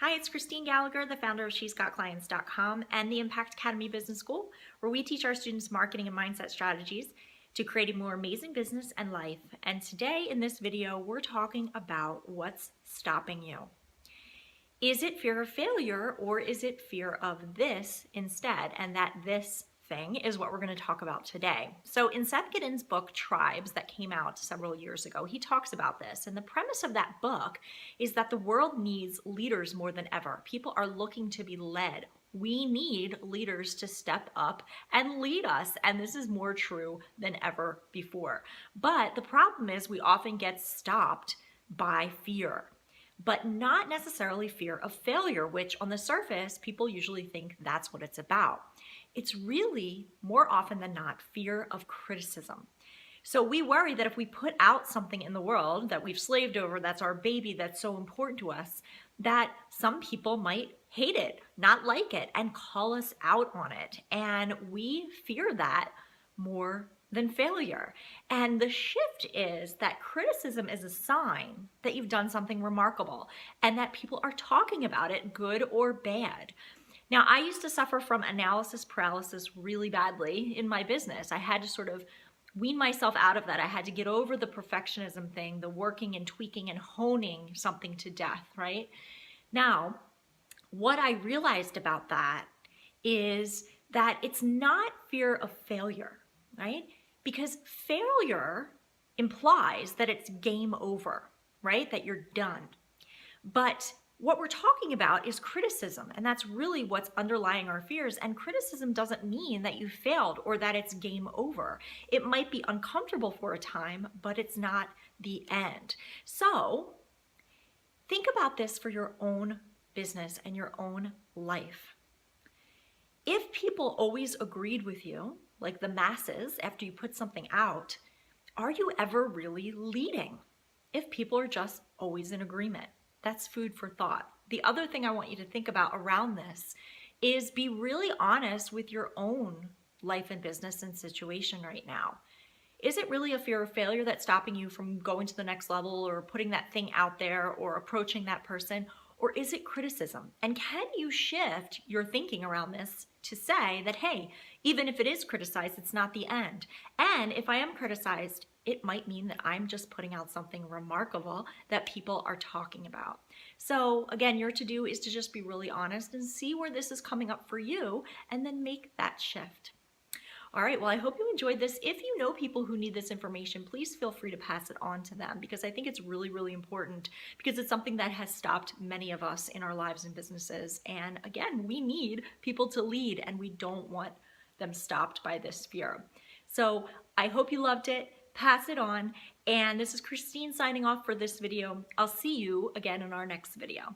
Hi, it's Christine Gallagher, the founder of She'sGotClients.com and the Impact Academy Business School, where we teach our students marketing and mindset strategies to create a more amazing business and life. And today in this video, we're talking about what's stopping you. Is it fear of failure or is it fear of this instead? And that this thing is what we're going to talk about today. So in Seth Godin's book, Tribes, that came out several years ago, he talks about this. And the premise of that book is that the world needs leaders more than ever. People are looking to be led. We need leaders to step up and lead us. And this is more true than ever before. But the problem is we often get stopped by fear, but not necessarily fear of failure, which on the surface, people usually think that's what it's about. It's really, more often than not, fear of criticism. So we worry that if we put out something in the world that we've slaved over, that's our baby, that's so important to us, that some people might hate it, not like it, and call us out on it. And we fear that more than failure. And the shift is that criticism is a sign that you've done something remarkable and that people are talking about it, good or bad. Now, I used to suffer from analysis paralysis really badly in my business. I had to sort of wean myself out of that. I had to get over the perfectionism thing, the working and tweaking and honing something to death, right? Now, what I realized about that is that it's not fear of failure, right? Because failure implies that it's game over, right? That you're done. But what we're talking about is criticism, and that's really what's underlying our fears. And criticism doesn't mean that you failed or that it's game over. It might be uncomfortable for a time, but it's not the end. So think about this for your own business and your own life. If people always agreed with you, like the masses, after you put something out, are you ever really leading? If people are just always in agreement, that's food for thought. The other thing I want you to think about around this is be really honest with your own life and business and situation right now. Is it really a fear of failure that's stopping you from going to the next level or putting that thing out there or approaching that person? Or is it criticism? And can you shift your thinking around this to say that, hey, even if it is criticized, it's not the end. And if I am criticized, it might mean that I'm just putting out something remarkable that people are talking about. So again, your to-do is to just be really honest and see where this is coming up for you and then make that shift. All right, well, I hope you enjoyed this. If you know people who need this information, please feel free to pass it on to them because I think it's really, really important because it's something that has stopped many of us in our lives and businesses. And again, we need people to lead and we don't want them stopped by this fear. So I hope you loved it. Pass it on. And this is Christine signing off for this video. I'll see you again in our next video.